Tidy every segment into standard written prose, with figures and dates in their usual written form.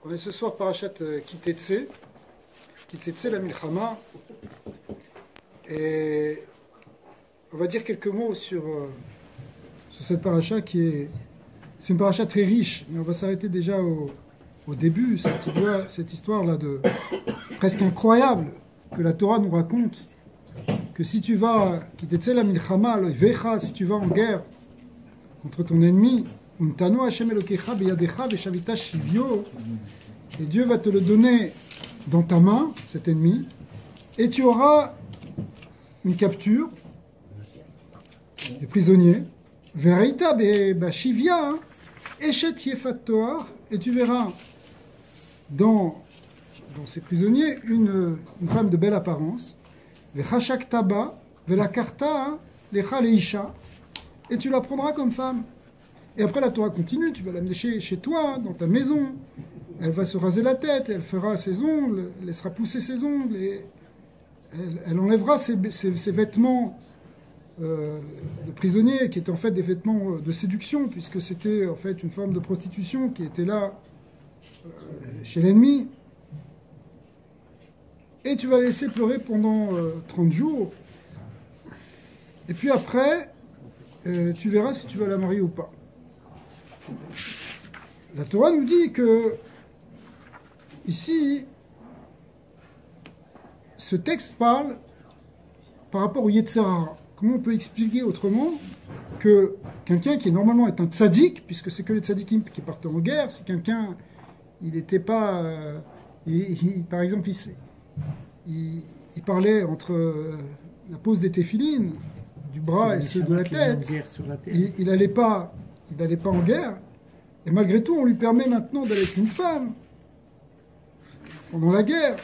On est ce soir parachat Kitetse la Milchama, et on va dire quelques mots sur cette paracha c'est une paracha très riche, mais on va s'arrêter déjà au début, cette histoire-là de presque incroyable que la Torah nous raconte, que si tu vas, Kitetse la Milchama, si tu vas en guerre contre ton ennemi, et Dieu va te le donner dans ta main, cet ennemi, et tu auras une capture, des prisonniers, et tu verras dans ces prisonniers une femme de belle apparence, et tu la prendras comme femme. Et après la Torah continue, tu vas l'amener chez toi, dans ta maison. Elle va se raser la tête, elle fera ses ongles, elle laissera pousser ses ongles, et elle enlèvera ses vêtements de prisonnier, qui étaient en fait des vêtements de séduction, puisque c'était en fait une forme de prostitution qui était là chez l'ennemi. Et tu vas la laisser pleurer pendant 30 jours. Et puis après, tu verras si tu vas la marier ou pas. La Torah nous dit que ici, ce texte parle par rapport au Yetzer Hara. Comment on peut expliquer autrement que quelqu'un qui normalement est un tzaddik, puisque c'est que les tzaddikim qui partent en guerre, si quelqu'un, il n'était pas, par exemple, il parlait entre la pose des téphilines, du bras et ceux de la tête, il n'allait pas en guerre, et malgré tout, on lui permet maintenant d'aller avec une femme pendant la guerre.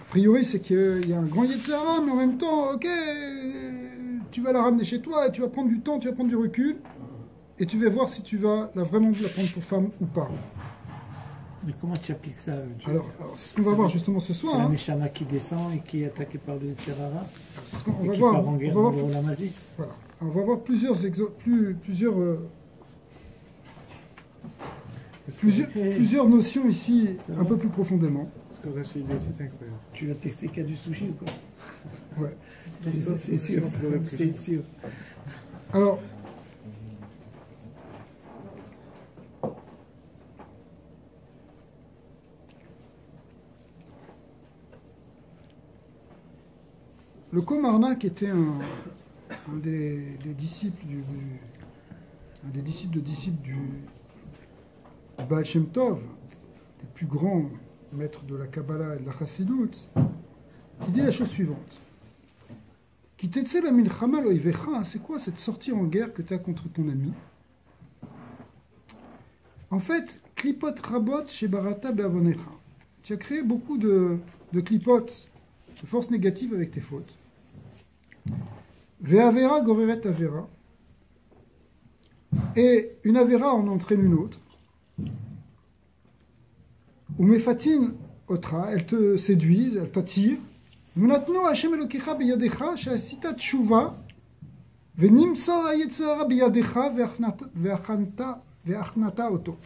A priori, c'est qu'il y a un grand Yetzer Hara, mais en même temps, ok, tu vas la ramener chez toi, et tu vas prendre du temps, tu vas prendre du recul, et tu vas voir si tu vas vraiment la prendre pour femme ou pas. Mais comment tu appliques ça? Alors c'est ce qu'on va voir justement ce soir. C'est la Neshama qui descend et qui est attaquée par le Yetzer Hara. On va voir. Voilà. On va voir plusieurs notions ici, un peu plus profondément. Parce que Rachid aussi, c'est incroyable. Tu vas tester qu'il y a du sushi ou quoi? Ouais. C'est sûr. C'est sûr. Alors, le Komarna, qui était un des disciples un des disciples du Baal Shem Tov, des plus grands maîtres de la Kabbalah et de la Chassidut, il dit la chose suivante. Kitetse la milchama lo ivecha, c'est quoi cette sortie en guerre que tu as contre ton ami? En fait, klipot rabot shebarata be'avonecha. Tu as créé beaucoup de klipot, de forces négatives avec tes fautes. Ve'avera goreret avera. Et une avera en entraîne une autre. Ou mefatin otra, elles te séduisent, elles t'attirent. V'natno Hashem Elokecha beyadecha she'asita tshuva ve'nimtzor ha'yetzer hara beyadecha ve'achnata oto.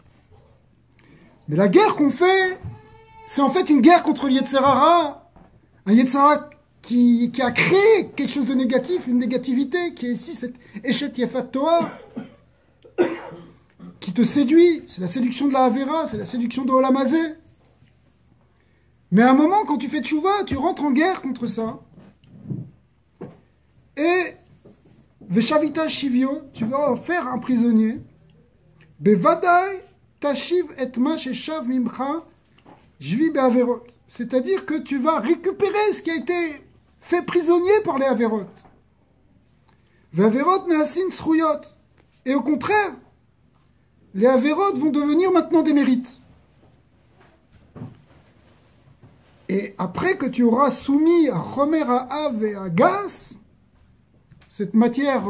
Mais la guerre qu'on fait, c'est en fait une guerre contre le Yetzer Hara. Un Yetzer Hara qui a créé quelque chose de négatif, une négativité, qui est ici cette Eshet Yefat Torah, qui te séduit. C'est la séduction de la Havera, c'est la séduction de Olam Hazeh. Mais à un moment, quand tu fais tchouva, tu rentres en guerre contre ça. Et Veshavita Shivyo, tu vas en faire un prisonnier. Bevadai tashiv etma sheshav mimcha jvi be'averot. C'est-à-dire que tu vas récupérer ce qui a été fait prisonnier par les Averot. Ve'averot na'asin sruyot. Et au contraire, les Averot vont devenir maintenant des mérites. Et après que tu auras soumis à Chomer, à Av et à Gas, cette matière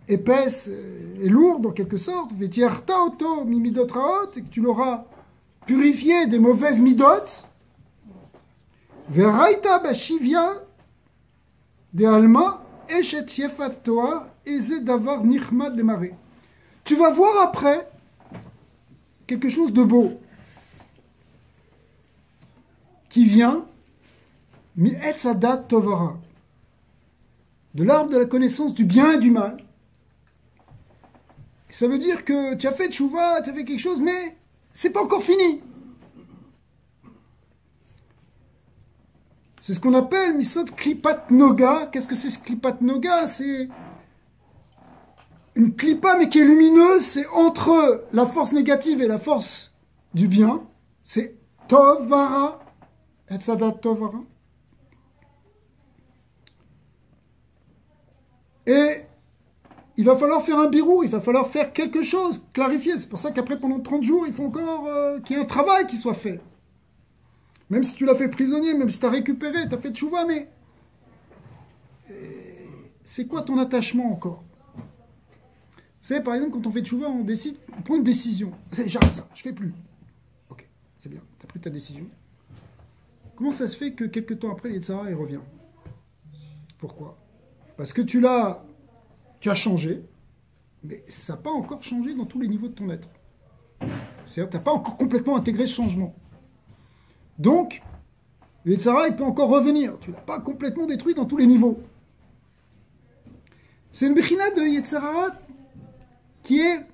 épaisse et lourde en quelque sorte, Vetiarta auto mimidot raot, et que tu l'auras purifié des mauvaises midot, Veraita bashivya de alma eshet yefat toa eze davar nichmad demare. Tu vas voir après quelque chose de beau. qui vient mi etz hadat tov hara, de l'arbre de la connaissance du bien et du mal. Et ça veut dire que tu as fait tchouva, tu as fait quelque chose, mais c'est pas encore fini. C'est ce qu'on appelle misot klipat noga. Qu'est-ce que c'est ce klipat noga? C'est une clipa, mais qui est lumineuse. C'est entre la force négative et la force du bien. C'est tovara, etzadat tovara. Et il va falloir faire un birou, il va falloir faire quelque chose, clarifier. C'est pour ça qu'après, pendant 30 jours, il faut encore qu'il y ait un travail qui soit fait. Même si tu l'as fait prisonnier, même si tu as récupéré, tu as fait tchouva, mais c'est quoi ton attachement encore? Vous savez, par exemple, quand on fait tchouva, on décide, on prend une décision. J'arrête ça, je fais plus. Ok, c'est bien, tu as pris ta décision. Comment ça se fait que quelques temps après, l'Yetzara, il revient? Pourquoi? Parce que tu as changé, mais ça n'a pas encore changé dans tous les niveaux de ton être. C'est-à-dire que tu n'as pas encore complètement intégré ce changement. Donc, le Yetzara, il peut encore revenir. Tu ne l'as pas complètement détruit dans tous les niveaux. C'est une bechina de Yetzara qui est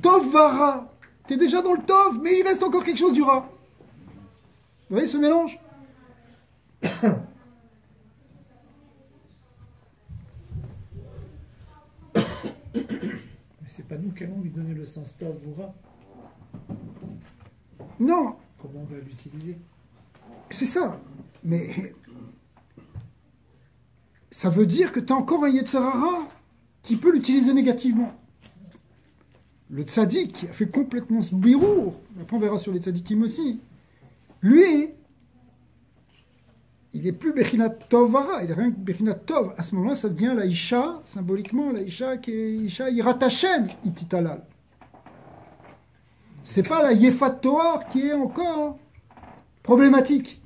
Tov Vara. Tu es déjà dans le Tov, mais il reste encore quelque chose du Ra. Vous voyez ce mélange? Mais c'est pas nous qui allons lui donner le sens Tov ou Ra. Non. Comment on va l'utiliser? C'est ça. Mais ça veut dire que tu as encore un Yetzara qui peut l'utiliser négativement. Le tzaddik qui a fait complètement ce birour, après on verra sur les tzaddikim aussi, lui, il n'est plus Bechinat Tov Vara, il n'est rien que Bechinat Tov. À ce moment-là, ça devient la Isha, symboliquement, la Isha qui est Isha Yirat Hashem, Ititalal. C'est pas la Yefat Toar qui est encore problématique.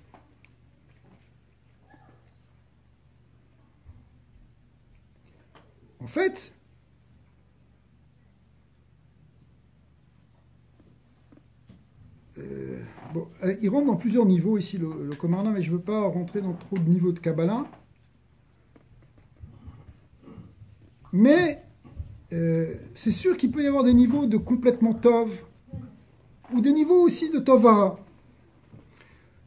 En fait, il rentre dans plusieurs niveaux ici, le Komarna, mais je ne veux pas rentrer dans trop de niveaux de Kabbalah. Mais c'est sûr qu'il peut y avoir des niveaux de complètement Tov, ou des niveaux aussi de Tovara.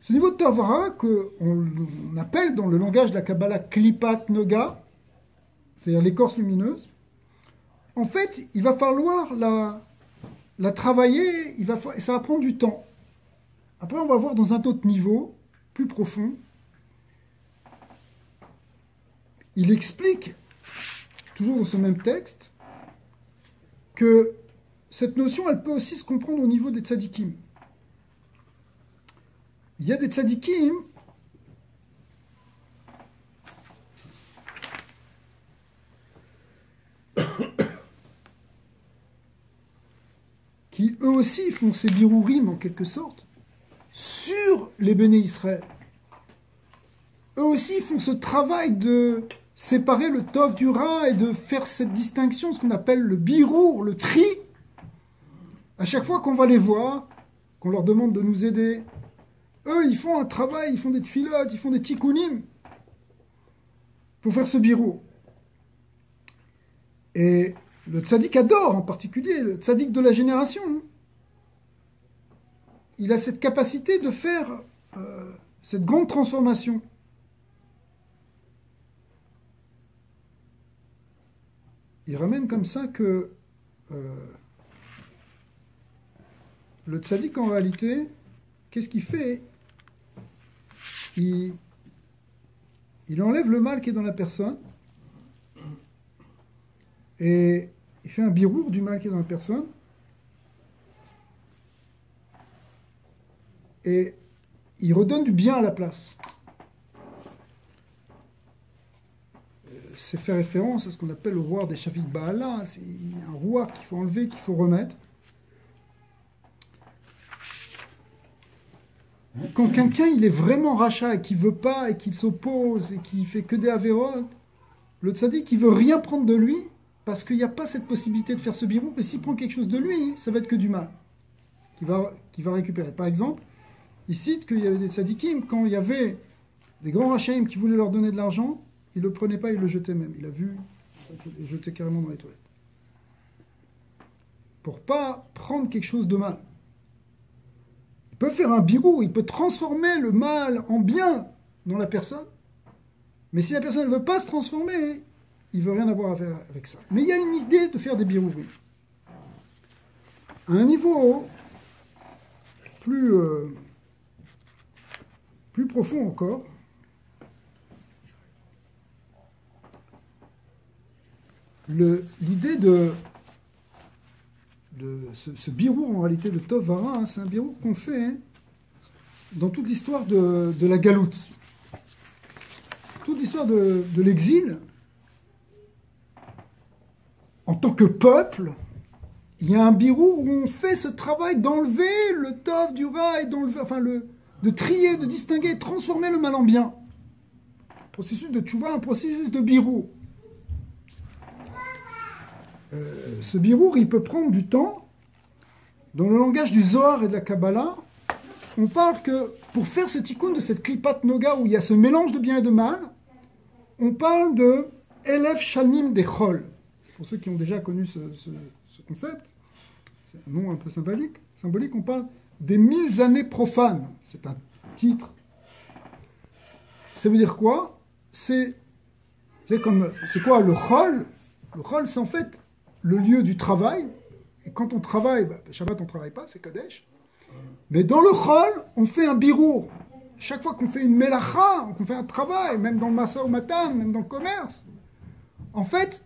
Ce niveau de Tovara, qu'on appelle dans le langage de la Kabbalah Klipat Noga, c'est-à-dire l'écorce lumineuse, en fait, il va falloir la travailler, ça va prendre du temps. Après, on va voir dans un autre niveau, plus profond, il explique, toujours dans ce même texte, que cette notion, elle peut aussi se comprendre au niveau des tzadikim. Il y a des tzadikim qui eux aussi font ces birourim en quelque sorte sur les béné Israël. Eux aussi font ce travail de séparer le tov du ra et de faire cette distinction, ce qu'on appelle le birour, le tri. À chaque fois qu'on va les voir, qu'on leur demande de nous aider, eux, ils font un travail, ils font des tfilotes, ils font des tikkunim pour faire ce birour. Et le tzaddik adore en particulier, le tzaddik de la génération. Il a cette capacité de faire cette grande transformation. Il ramène comme ça que le tzaddik en réalité, qu'est-ce qu'il fait? Il enlève le mal qui est dans la personne et il fait un birour du mal qui est dans la personne et il redonne du bien à la place. C'est faire référence à ce qu'on appelle le roi des Shafik Ba'ala. C'est un roi qu'il faut enlever, qu'il faut remettre. Quand quelqu'un il est vraiment rachat et qu'il veut pas et qu'il s'oppose et qu'il fait que des avérotes, le tzaddik il veut rien prendre de lui parce qu'il n'y a pas cette possibilité de faire ce birour. Mais s'il prend quelque chose de lui, ça va être que du mal qu'il va récupérer. Par exemple, il cite qu'il y avait des tzadikim, quand il y avait des grands rachaim qui voulaient leur donner de l'argent, ils ne le prenaient pas, ils le jetaient même. Il a vu, ils le jetaient carrément dans les toilettes. Pour pas prendre quelque chose de mal. Il peut faire un birou, il peut transformer le mal en bien dans la personne, mais si la personne ne veut pas se transformer, il ne veut rien avoir à faire avec ça. Mais il y a une idée de faire des birous. À un niveau plus profond encore, l'idée de ce birou en réalité de Tov Vara, c'est un birou qu'on fait dans toute l'histoire de la galoute. Toute l'histoire de l'exil, en tant que peuple, il y a un birou où on fait ce travail d'enlever le Tov du Raï, de trier, de distinguer, de transformer le mal en bien. Processus de tchouva, un processus de birou. Ce birou, il peut prendre du temps. Dans le langage du Zohar et de la Kabbalah, on parle que pour faire ce tikkun de cette klipat noga où il y a ce mélange de bien et de mal, on parle de Elef Shanim de Chol. Pour ceux qui ont déjà connu ce concept, c'est un nom un peu symbolique, on parle des 1000 années profanes. C'est un titre. Ça veut dire quoi? C'est quoi le Chol? Le Chol, c'est en fait le lieu du travail. Et quand on travaille, Shabbat on ne travaille pas, c'est Kadesh. Mais dans le Chol, on fait un birour. Chaque fois qu'on fait une melacha, qu'on fait un travail, même dans le massa ou matam, même dans le commerce, en fait,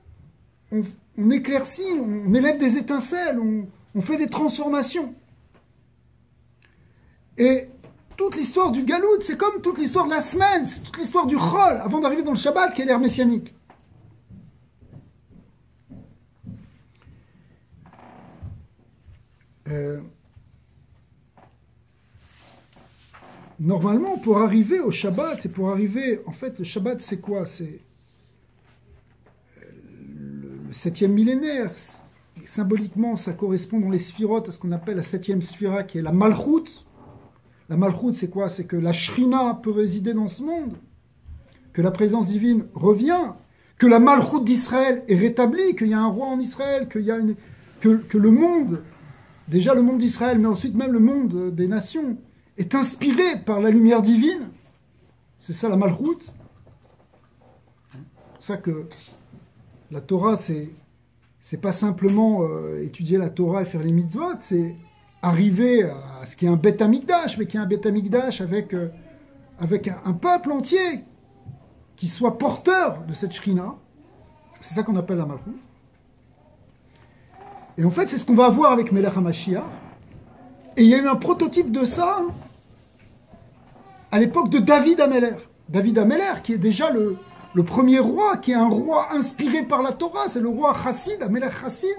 on éclaircit, on élève des étincelles, on fait des transformations. Et toute l'histoire du galout, c'est comme toute l'histoire de la semaine, c'est toute l'histoire du Chol, avant d'arriver dans le Shabbat, qui est l'ère messianique. Normalement, pour arriver au Shabbat, et pour arriver, en fait, le Shabbat, c'est quoi? C'est le 7e millénaire. Symboliquement, ça correspond dans les sphirotes à ce qu'on appelle la 7e sphira, qui est la Malchut. La Malchut, c'est quoi? C'est que la Shrina peut résider dans ce monde, que la présence divine revient, que la Malchut d'Israël est rétablie, qu'il y a un roi en Israël, que le monde, déjà le monde d'Israël, mais ensuite même le monde des nations, est inspiré par la lumière divine. C'est ça la Malchut. C'est pour ça que la Torah, c'est pas simplement étudier la Torah et faire les mitzvot, c'est arriver à ce qu'il y ait un Beth Amikdash, mais qu'il y ait un Beth Amikdash avec un peuple entier qui soit porteur de cette Shrina. C'est ça qu'on appelle la Malchut. Et en fait, c'est ce qu'on va avoir avec Melech HaMashiach. Et il y a eu un prototype de ça à l'époque de David Ameller. David Ameller, qui est déjà le premier roi, qui est un roi inspiré par la Torah, c'est le roi Chassid, Ameller Chassid,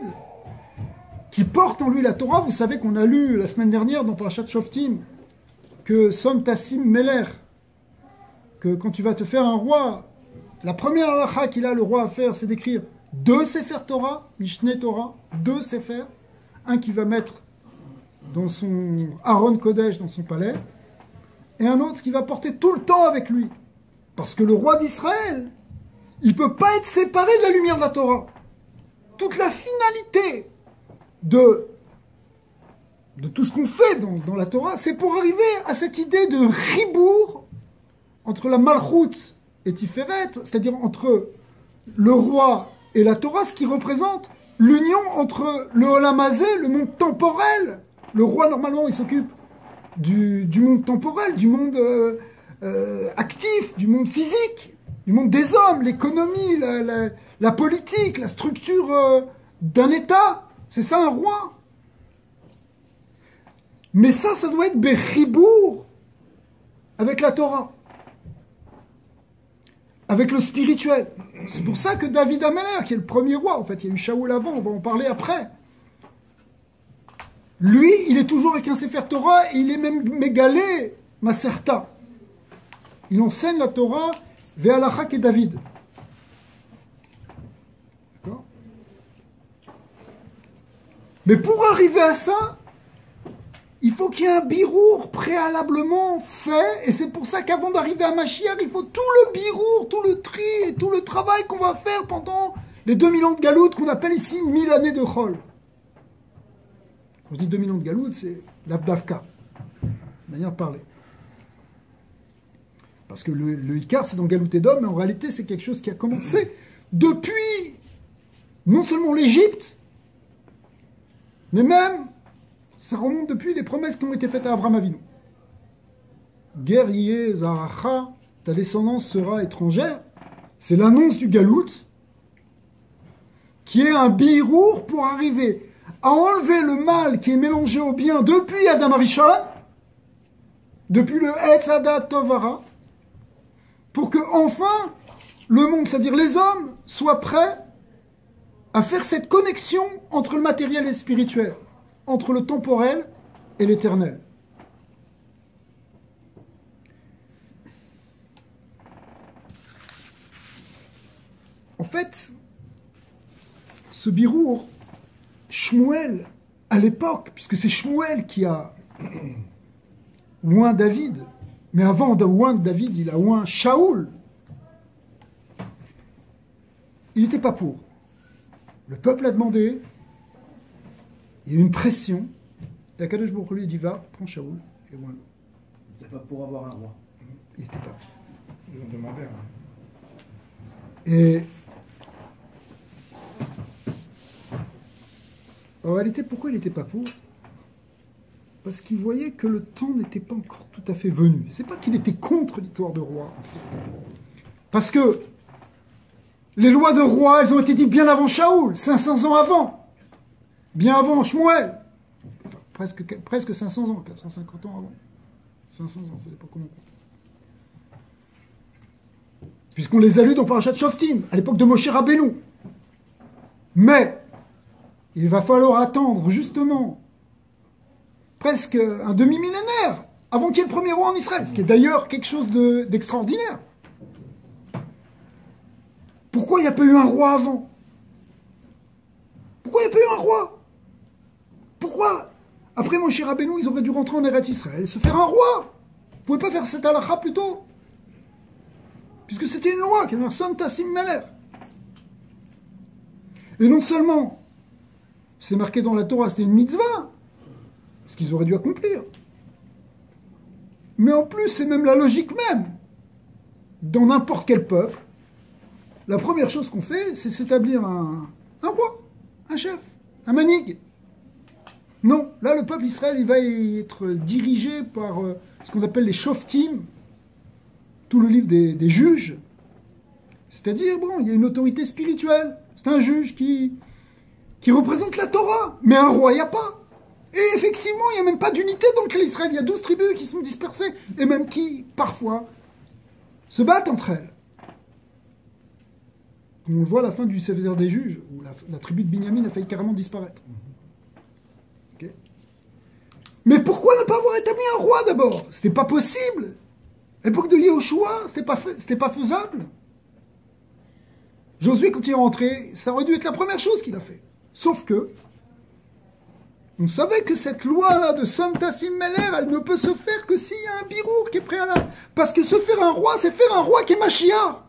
qui porte en lui la Torah. Vous savez qu'on a lu la semaine dernière dans Parashat Shoftim que Som Tassim Meller, que quand tu vas te faire un roi, la première halakha qu'il a le roi à faire, c'est d'écrire 2 Sefer Torah, Mishneh Torah, 2 Sefer, un qui va mettre dans son Aaron Kodesh, dans son palais, et un autre qui va porter tout le temps avec lui. Parce que le roi d'Israël, il ne peut pas être séparé de la lumière de la Torah. Toute la finalité de tout ce qu'on fait dans la Torah, c'est pour arriver à cette idée de ribour entre la Malchut et Tiferet, c'est-à-dire entre le roi et la Torah, ce qui représente l'union entre le Olam Hazé, le monde temporel. Le roi, normalement, il s'occupe du monde temporel, du monde actif, du monde physique, du monde des hommes, l'économie, la politique, la structure d'un État. C'est ça un roi. Mais ça doit être Bechibour avec la Torah, avec le spirituel. C'est pour ça que David Ameller, qui est le premier roi, en fait, il y a eu Shaoul avant, on va en parler après. Lui, il est toujours avec un Sefer Torah, et il est même mégalé, Maserta. Il enseigne la Torah, Ve'alachak et David. D'accord? Mais pour arriver à ça, Il faut qu'il y ait un birour préalablement fait, et c'est pour ça qu'avant d'arriver à Mashiach, il faut tout le birour, tout le tri et tout le travail qu'on va faire pendant les 2000 ans de Galoute, qu'on appelle ici 1000 années de Chol. Quand je dis 2000 ans de Galoute, c'est l'Avdavka, manière de parler. Parce que le Icar, c'est dans Galoute et Dom, mais en réalité, c'est quelque chose qui a commencé depuis, non seulement l'Égypte, mais même, ça remonte depuis les promesses qui ont été faites à Avram Avinu. Guerrier, Zaracha, ta descendance sera étrangère. C'est l'annonce du Galoute, qui est un birour pour arriver à enlever le mal qui est mélangé au bien depuis Adam Arishon, depuis le Etz Hadat Tovara, pour que enfin le monde, c'est-à-dire les hommes, soient prêts à faire cette connexion entre le matériel et le spirituel, entre le temporel et l'éternel. En fait, ce birour, Shmuel, à l'époque, puisque c'est Shmuel qui a oint David, mais avant de oindre David, il a oint Shaoul. Il n'était pas pour. Le peuple a demandé, il y a eu une pression, et Akadosh Baruch Hu lui dit va, prends Shaoul, et oint-le. Il n'était pas pour avoir un roi. Il n'était pas. Ils ont demandé. Et en réalité, pourquoi il n'était pas pour? Parce qu'il voyait que le temps n'était pas encore tout à fait venu. C'est pas qu'il était contre l'histoire de roi, en fait. Parce que les lois de roi, elles ont été dites bien avant Shaoul, 500 ans avant. Bien avant Shmuel. Enfin, presque 500 ans, 450 ans avant. 500 ans, ça dépend comment on compte. Puisqu'on les a lus dans Parashat Shoftim, à l'époque de Moshe Rabbeinu. Mais il va falloir attendre justement presque un demi-millénaire avant qu'il y ait le premier roi en Israël, ce qui est d'ailleurs quelque chose d'extraordinaire. Pourquoi il n'y a pas eu un roi avant? Pourquoi il n'y a pas eu un roi? Pourquoi, après Moshe Rabbeinu, ils auraient dû rentrer en Eretz Israël, se faire un roi? Vous ne pouvez pas faire cette halakha plus tôt? Puisque c'était une loi, qui avait un Som Tassim Meler. Et non seulement, c'est marqué dans la Torah, c'était une mitzvah, ce qu'ils auraient dû accomplir. Mais en plus, c'est même la logique même. Dans n'importe quel peuple, la première chose qu'on fait, c'est s'établir un roi, un chef, un manig. Non, là, le peuple Israël, il va être dirigé par ce qu'on appelle les shoftim, tout le livre des juges. C'est-à-dire, bon, il y a une autorité spirituelle. C'est un juge qui représente la Torah. Mais un roi, il n'y a pas. Et effectivement, il n'y a même pas d'unité dans le clan d'Israël. Il y a 12 tribus qui sont dispersées et même qui, parfois, se battent entre elles. Comme on le voit à la fin du Sefer des juges, où la tribu de Binyamin a failli carrément disparaître. Okay. Mais pourquoi ne pas avoir établi un roi d'abord? C'était pas possible. À l'époque de Yehoshua, c'était pas faisable. Josué, quand il est rentré, ça aurait dû être la première chose qu'il a fait. Sauf que, on savait que cette loi-là de Som Tassim Meler, elle ne peut se faire que s'il y a un birour qui est préalable. Parce que se faire un roi, c'est faire un roi qui est Mashiach.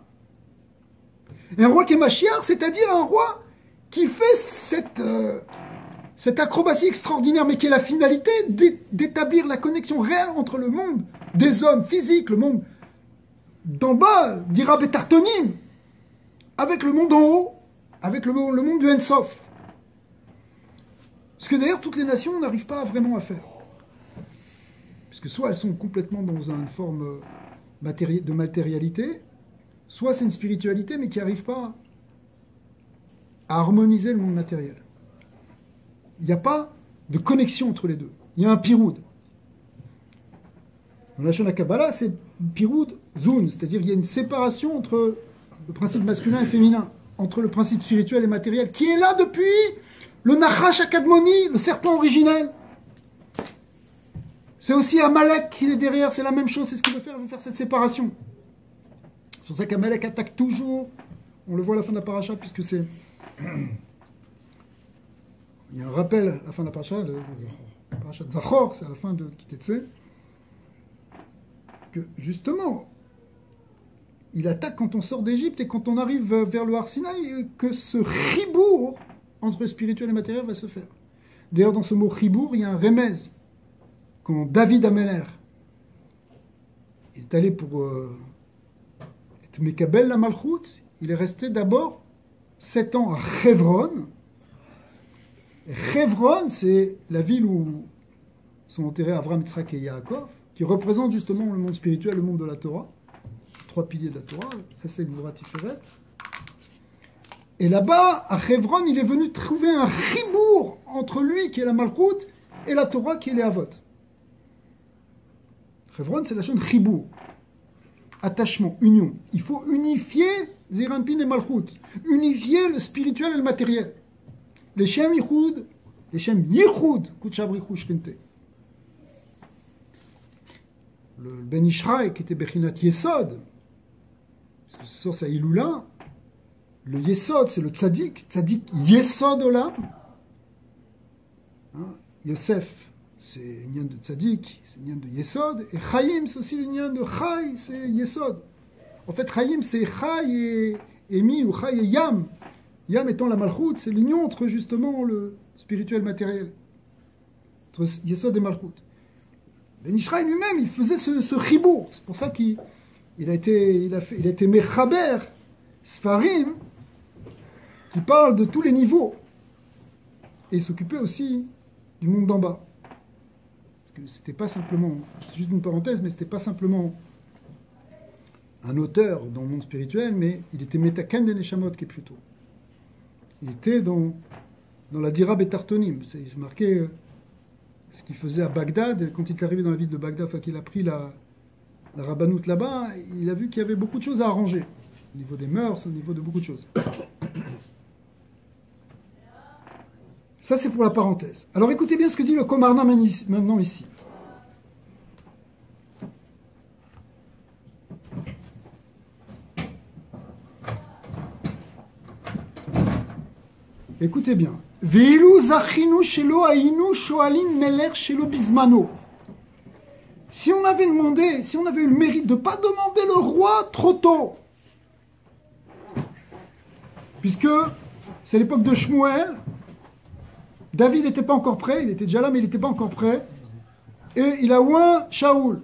Et un roi qui est Mashiach, c'est-à-dire un roi qui fait cette acrobatie extraordinaire, mais qui est la finalité d'établir la connexion réelle entre le monde des hommes physiques, le monde d'en bas, dira Betartonim, avec le monde en haut, avec le monde du Ensof. Ce que d'ailleurs toutes les nations n'arrivent pas vraiment à faire. Puisque soit elles sont complètement dans une forme de matérialité, soit c'est une spiritualité, mais qui n'arrive pas à harmoniser le monde matériel. Il n'y a pas de connexion entre les deux. Il y a un piroud. Dans la Shona Kabbalah, c'est piroud zun, c'est-à-dire qu'il y a une séparation entre le principe masculin et féminin, entre le principe spirituel et matériel, qui est là depuis le Nachash Akadmoni, le serpent originel. C'est aussi Amalek qui est derrière, c'est la même chose, c'est ce qu'il veut faire cette séparation. C'est pour ça qu'Amalek attaque toujours, on le voit à la fin de la paracha, puisque c'est... Il y a un rappel à la fin de la paracha, Parashat Zachor, c'est à la fin de Kitetse, que justement, il attaque quand on sort d'Égypte et quand on arrive vers le Har Sinaï, que ce ribour entre spirituel et matériel va se faire. D'ailleurs, dans ce mot ribour, il y a un remez. Quand David Ameler est allé pour être Mekabel la Malchut, il est resté d'abord 7 ans à Hebron. Hebron, c'est la ville où sont enterrés Avraham, Yitzhak et Yaakov, qui représente justement le monde spirituel, le monde de la Torah. 3 piliers de la Torah, Chesed, Gvura, Tiferet. Et là-bas, à Hebron, il est venu trouver un ribour entre lui, qui est la Malchut, et la Torah, qui est les Avot. Hebron, c'est la chaîne ribour. Attachement, union. Il faut unifier Zerampin et Malchut. Unifier le spirituel et le matériel. Les Shem Yichud, les Shem Yichud, Kutshabrichu Shkinte. Le Ben Ishraï, qui était Bechinat Yesod, parce que ce soir c'est Iloula, le Yesod, c'est le Tzadik Yesod Olam. Hein? Yosef, c'est l'union de Tzadik, c'est l'union de Yesod, et Chaim, c'est aussi l'union de Chai, c'est Yesod. En fait, Chaim, c'est Chai et Mi, ou Chai et Yam. Yam étant la Malchut, c'est l'union entre justement le spirituel matériel, entre Yesod et Malchut. Ben Ishraï lui-même, il faisait ce ribour. C'est pour ça qu'il a été Mechaber, Sfarim, qui parle de tous les niveaux. Et il s'occupait aussi du monde d'en bas. Parce que c'était pas simplement, c'est juste une parenthèse, mais c'était pas simplement un auteur dans le monde spirituel, mais il était Metaken de Neshamot, qui est plutôt. Il était dans la Dira Betartonim. C'est marqué ce qu'il faisait à Bagdad. Quand il est arrivé dans la ville de Bagdad, enfin qu'il a pris la rabbanoute là-bas, il a vu qu'il y avait beaucoup de choses à arranger. Au niveau des mœurs, au niveau de beaucoup de choses. Ça, c'est pour la parenthèse. Alors écoutez bien ce que dit le Komarna maintenant ici. Écoutez bien. Ve'ilu zachinu shelo hainu shoalin meler shelo bizmano. Si on avait demandé, si on avait eu le mérite de ne pas demander le roi trop tôt, puisque c'est l'époque de Shmuel, David n'était pas encore prêt, il était déjà là, mais il n'était pas encore prêt, et il a oint Shaoul.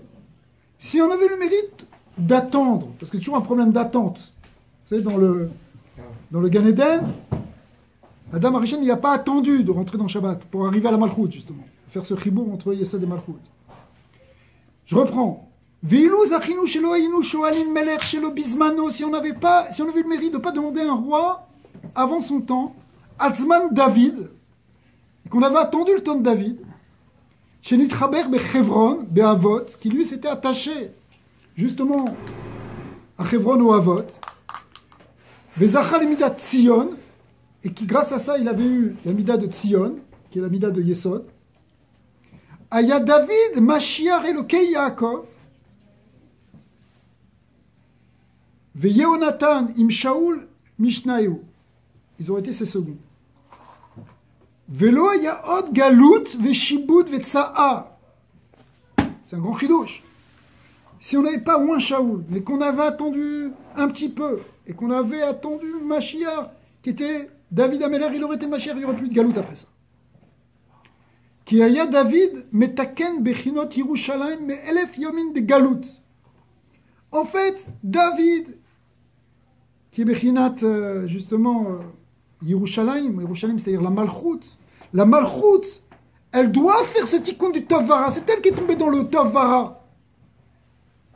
Si on avait eu le mérite d'attendre, parce que c'est toujours un problème d'attente, vous savez, dans le Gan Eden, Adam Arishon, il n'a pas attendu de rentrer dans Shabbat pour arriver à la Malchut, justement, faire ce chibour entre Yesod et Malchut. Je reprends. Si on avait eu le mérite de ne pas demander un roi avant son temps, Atzman David, et qu'on avait attendu le temps de David, chez Nitraber Bechevron, Be'avot, qui lui s'était attaché justement à Chevron ou Avot, Vezachal Emidat Tzion, et qui grâce à ça il avait eu la Mida de Tzion, qui est la Mida de Yesod. Aya David, Mashiach Elokei Yaakov, Ve Yehonatan im Shaul Mishnayu. Ils ont été ses seconds. Velo ya od galut ve shibud ve tsa'a. C'est un grand chidouche. Si on n'avait pas oint Shaul, mais qu'on avait attendu un petit peu, et qu'on avait attendu Mashiach, qui était David Ameler, il aurait été Mashiach, il n'y aurait plus de galut après ça. Ki aya David metaken bechinot Yerushalayim me elef yomin de galut. En fait, David, qui est bechinat justement Yerushalayim, c'est-à-dire la Malchut, elle doit faire ce tikkun du Tov Vara. C'est elle qui est tombée dans le Tov Vara.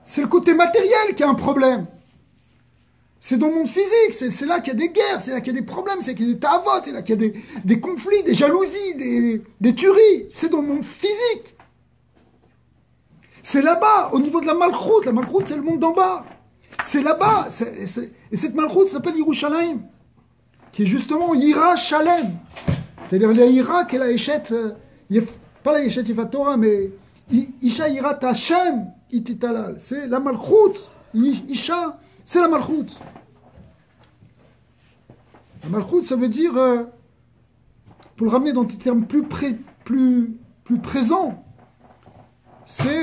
C'est le côté matériel qui a un problème. C'est dans le monde physique, c'est là qu'il y a des guerres, c'est là qu'il y a des problèmes, c'est là qu'il y a des ta'avot, c'est là qu'il y a des conflits, des jalousies, des tueries. C'est dans le monde physique. C'est là-bas, au niveau de la Malchut. La Malchut, c'est le monde d'en bas. C'est là-bas. Et cette Malchut s'appelle Yerushalayim, qui est justement Yira Shalem. C'est-à-dire la Yira qui est la Yeshet, pas la Yeshet Yifat Torah, mais Isha Yirat Hashem Ititalal. C'est la Malchut. Isha, c'est la Malchut. La Malchut, ça veut dire, pour le ramener dans des termes plus plus présent, c'est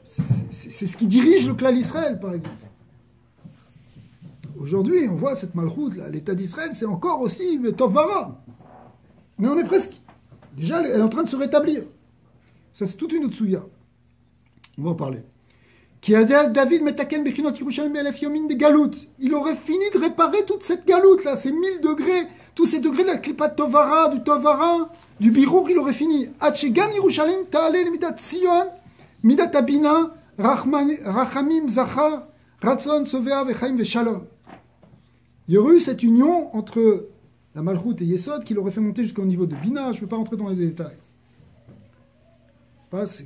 ce qui dirige le clan d'Israël, par exemple. Aujourd'hui, on voit cette malchoute, l'État d'Israël, c'est encore aussi Tovara. Mais on est presque. Déjà, elle est en train de se rétablir. Ça, c'est toute une autre souilla. On va en parler. Qui a David Metaken Bechinot Yerushalayim Elef Yomin de Galout. Il aurait fini de réparer toute cette galoute là, ces 1000 degrés, tous ces degrés de la Klipat Tovara, du Birour, il aurait fini. Hatchegam Yerushalayim Ta'ale le Midat Sion, Midat Abina, Rachamim Zachar, Ratzon Sovea Vechaim Veshalom. Il y aurait eu cette union entre la Malchut et Yesod qui l'aurait fait monter jusqu'au niveau de Bina. Je ne veux pas rentrer dans les détails. C'est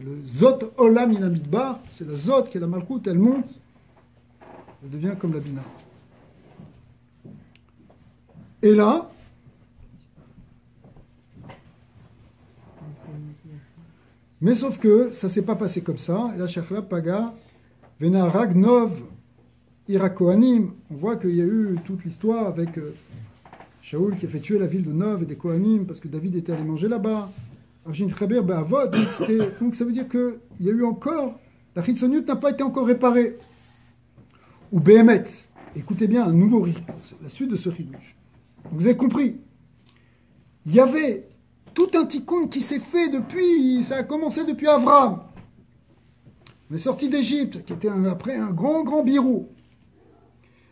le Zot Olam Inamidbar, c'est la Zot qui est la Malchut, elle monte, elle devient comme la Bina. Et là, mais sauf que ça ne s'est pas passé comme ça. Et là, Shechla Paga, Vena Ragnov, Irakohanim, on voit qu'il y a eu toute l'histoire avec Shaoul qui a fait tuer la ville de Nov et des Kohanim parce que David était allé manger là-bas. Donc ça veut dire qu'il y a eu encore, la Chitzoniut n'a pas été encore réparée. Ou Behemet, écoutez bien, un nouveau riz, la suite de ce ridush. Vous avez compris, il y avait tout un tikkun qui s'est fait depuis, ça a commencé depuis Avram. On est sorti d'Égypte, qui était après un grand birou.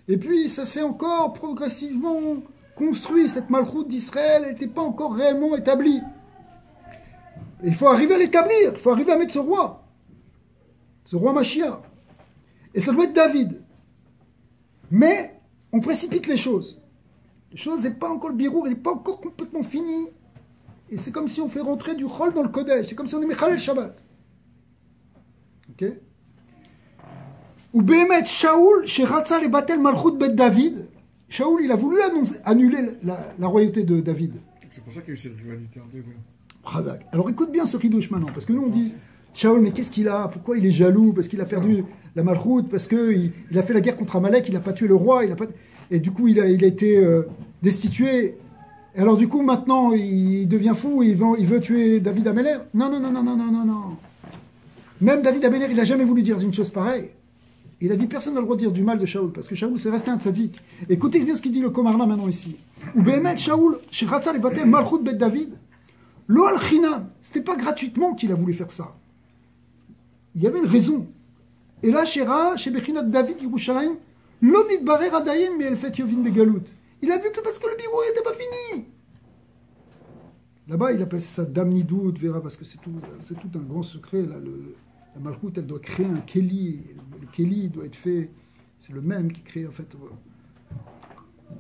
Et puis ça s'est encore progressivement construit, cette malchoute d'Israël, elle n'était pas encore réellement établie. Il faut arriver à l'établir, il faut arriver à mettre ce roi Mashiach. Et ça doit être David. Mais on précipite les choses. Les choses, c'est pas encore le birour, il n'est pas encore complètement fini. Et c'est comme si on fait rentrer du chol dans le Kodesh, c'est comme si on est Mechalel Shabbat. Ok? Ou Behemet Shaoul, chez Ratza les Batel Malchut Bet David. Shaoul, il a voulu annuler la royauté de David. C'est pour ça qu'il y a eu cette rivalité en deux. Razak. Alors écoute bien ce ridouche maintenant, parce que nous on dit Shaoul, mais qu'est-ce qu'il a? Pourquoi il est jaloux? Parce qu'il a perdu la Malchoute, parce qu'il a fait la guerre contre Amalek, il n'a pas tué le roi, et du coup il a été destitué. Et alors du coup maintenant il devient fou, il veut tuer David Améler. Non. Même David Améler, il n'a jamais voulu dire une chose pareille. Il a dit personne n'a le droit de dire du mal de Shaoul, parce que Shaoul c'est resté un tzaddik. Écoutez bien ce qu'il dit le Komarna maintenant ici. Ou Behemet Shaoul, chez Ratza les Batel Malchut Bet David. Lo al chinam, c'était pas gratuitement qu'il a voulu faire ça. Il y avait une raison. Et là, chez Bechinot David Yerushalayim, lo nitbarer adayin mais el fait yovin begalout. Il a vu que parce que le bureau n'était pas fini. Là-bas, il appelle ça dam nidout, verra, parce que c'est tout un grand secret. Là, la malchoute, elle doit créer un keli. Le keli doit être fait. C'est le même qui crée en fait.